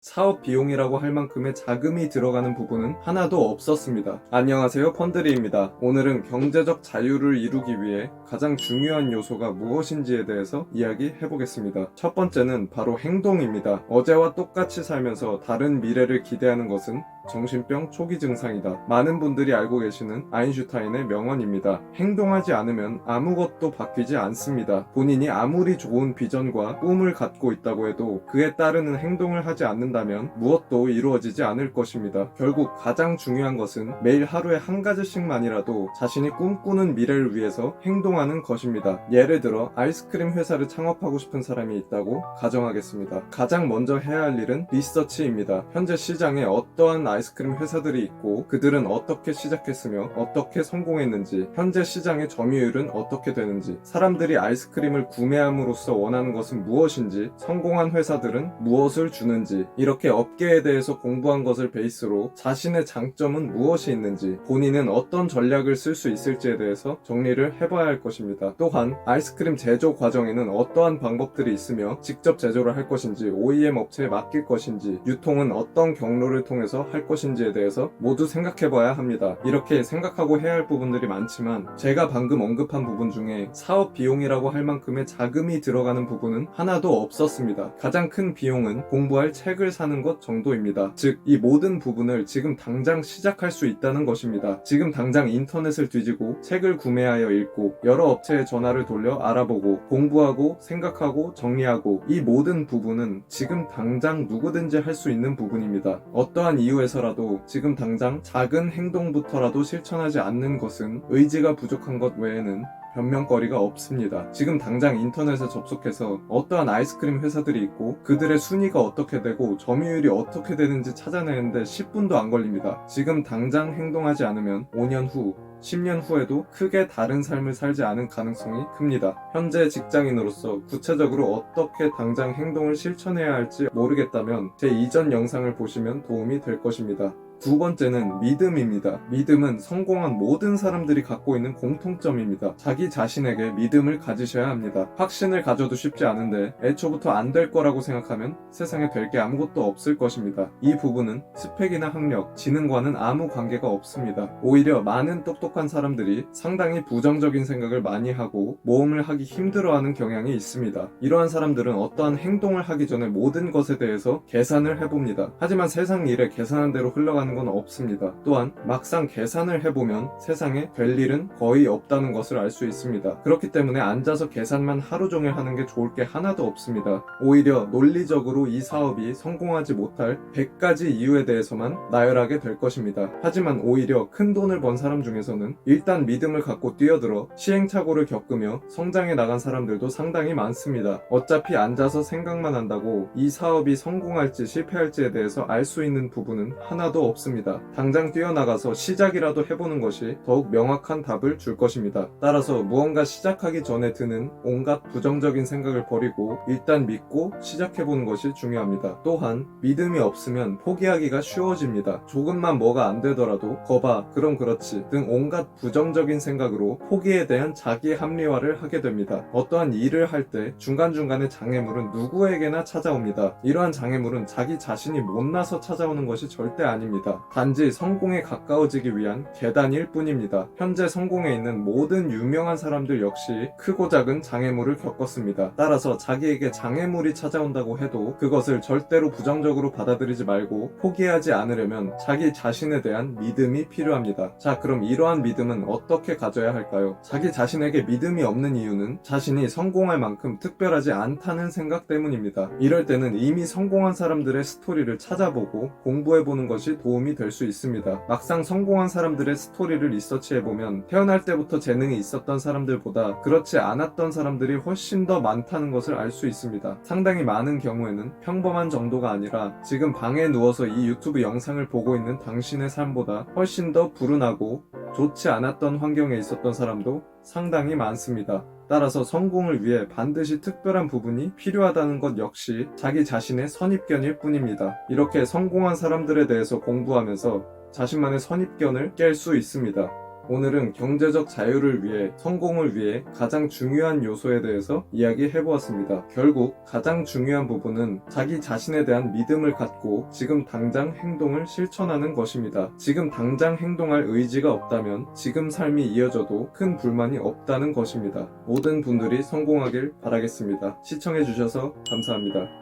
사업 비용이라고 할 만큼의 자금이 들어가는 부분은 하나도 없었습니다. 안녕하세요, 펀드리입니다. 오늘은 경제적 자유를 이루기 위해 가장 중요한 요소가 무엇인지에 대해서 이야기해보겠습니다. 첫 번째는 바로 행동입니다. 어제와 똑같이 살면서 다른 미래를 기대하는 것은 정신병 초기 증상이다. 많은 분들이 알고 계시는 아인슈타인의 명언입니다. 행동하지 않으면 아무것도 바뀌지 않습니다. 본인이 아무리 좋은 비전과 꿈을 갖고 있다고 해도 그에 따르는 행동을 하지 않는다면 무엇도 이루어지지 않을 것입니다. 결국 가장 중요한 것은 매일 하루에 한 가지씩만이라도 자신이 꿈꾸는 미래를 위해서 행동하는 것입니다. 예를 들어 아이스크림 회사를 창업하고 싶은 사람이 있다고 가정하겠습니다. 가장 먼저 해야 할 일은 리서치입니다. 현재 시장에 어떠한 아이스크림 회사들이 있고 그들은 어떻게 시작했으며 어떻게 성공했는지, 현재 시장의 점유율은 어떻게 되는지, 사람들이 아이스크림을 구매함으로써 원하는 것은 무엇인지, 성공한 회사들은 무엇을 주는지, 이렇게 업계에 대해서 공부한 것을 베이스로 자신의 장점은 무엇이 있는지, 본인은 어떤 전략을 쓸 수 있을지에 대해서 정리를 해봐야 할 것입니다. 또한 아이스크림 제조 과정에는 어떠한 방법들이 있으며 직접 제조를 할 것인지, OEM 업체에 맡길 것인지, 유통은 어떤 경로를 통해서 할 것인지에 대해서 모두 생각해봐야 합니다. 이렇게 생각하고 해야 할 부분들이 많지만 제가 방금 언급한 부분 중에 사업 비용이라고 할 만큼의 자금이 들어가는 부분은 하나도 없었습니다. 가장 큰 비용은 공부할 책을 사는 것 정도입니다. 즉, 이 모든 부분을 지금 당장 시작할 수 있다는 것입니다. 지금 당장 인터넷을 뒤지고 책을 구매하여 읽고 여러 업체에 전화를 돌려 알아보고 공부하고 생각하고 정리하고, 이 모든 부분은 지금 당장 누구든지 할 수 있는 부분입니다. 어떠한 이유에서라도 지금 당장 작은 행동부터라도 실천하지 않는 것은 의지가 부족한 것 외에는 변명거리가 없습니다. 지금 당장 인터넷에 접속해서 어떠한 아이스크림 회사들이 있고 그들의 순위가 어떻게 되고 점유율이 어떻게 되는지 찾아내는데 10분도 안 걸립니다. 지금 당장 행동하지 않으면 5년 후, 10년 후에도 크게 다른 삶을 살지 않을 가능성이 큽니다. 현재 직장인으로서 구체적으로 어떻게 당장 행동을 실천해야 할지 모르겠다면 제 이전 영상을 보시면 도움이 될 것입니다. 두 번째는 믿음입니다. 믿음은 성공한 모든 사람들이 갖고 있는 공통점입니다. 자기 자신에게 믿음을 가지셔야 합니다. 확신을 가져도 쉽지 않은데 애초부터 안 될 거라고 생각하면 세상에 될 게 아무것도 없을 것입니다. 이 부분은 스펙이나 학력, 지능과는 아무 관계가 없습니다. 오히려 많은 똑똑한 사람들이 상당히 부정적인 생각을 많이 하고 모험을 하기 힘들어하는 경향이 있습니다. 이러한 사람들은 어떠한 행동을 하기 전에 모든 것에 대해서 계산을 해봅니다. 하지만 세상 일에 계산한 대로 흘러가는 건 없습니다. 또한 막상 계산을 해보면 세상에 될 일은 거의 없다는 것을 알 수 있습니다. 그렇기 때문에 앉아서 계산만 하루 종일 하는 게 좋을 게 하나도 없습니다. 오히려 논리적으로 이 사업이 성공하지 못할 100가지 이유에 대해서만 나열하게 될 것입니다. 하지만 오히려 큰 돈을 번 사람 중에서는 일단 믿음을 갖고 뛰어들어 시행착오를 겪으며 성장해 나간 사람들도 상당히 많습니다. 어차피 앉아서 생각만 한다고 이 사업이 성공할지 실패할지에 대해서 알 수 있는 부분은 하나도 없습니다. 당장 뛰어나가서 시작이라도 해보는 것이 더욱 명확한 답을 줄 것입니다. 따라서 무언가 시작하기 전에 드는 온갖 부정적인 생각을 버리고 일단 믿고 시작해보는 것이 중요합니다. 또한 믿음이 없으면 포기하기가 쉬워집니다. 조금만 뭐가 안 되더라도 거봐, 그럼 그렇지 등 온갖 부정적인 생각으로 포기에 대한 자기 합리화를 하게 됩니다. 어떠한 일을 할 때 중간중간에 장애물은 누구에게나 찾아옵니다. 이러한 장애물은 자기 자신이 못나서 찾아오는 것이 절대 아닙니다. 단지 성공에 가까워지기 위한 계단일 뿐입니다. 현재 성공에 있는 모든 유명한 사람들 역시 크고 작은 장애물을 겪었습니다. 따라서 자기에게 장애물이 찾아온다고 해도 그것을 절대로 부정적으로 받아들이지 말고 포기하지 않으려면 자기 자신에 대한 믿음이 필요합니다. 자, 그럼 이러한 믿음은 어떻게 가져야 할까요? 자기 자신에게 믿음이 없는 이유는 자신이 성공할 만큼 특별하지 않다는 생각 때문입니다. 이럴 때는 이미 성공한 사람들의 스토리를 찾아보고 공부해보는 것이 도움이 될 수 있습니다. 막상 성공한 사람들의 스토리를 리서치해보면 태어날 때부터 재능이 있었던 사람들보다 그렇지 않았던 사람들이 훨씬 더 많다는 것을 알 수 있습니다. 상당히 많은 경우에는 평범한 정도가 아니라 지금 방에 누워서 이 유튜브 영상을 보고 있는 당신의 삶보다 훨씬 더 불운하고 좋지 않았던 환경에 있었던 사람도 상당히 많습니다. 따라서 성공을 위해 반드시 특별한 부분이 필요하다는 것 역시 자기 자신의 선입견일 뿐입니다. 이렇게 성공한 사람들에 대해서 공부하면서 자신만의 선입견을 깰 수 있습니다. 오늘은 경제적 자유를 위해, 성공을 위해 가장 중요한 요소에 대해서 이야기해 보았습니다. 결국 가장 중요한 부분은 자기 자신에 대한 믿음을 갖고 지금 당장 행동을 실천하는 것입니다. 지금 당장 행동할 의지가 없다면 지금 삶이 이어져도 큰 불만이 없다는 것입니다. 모든 분들이 성공하길 바라겠습니다. 시청해 주셔서 감사합니다.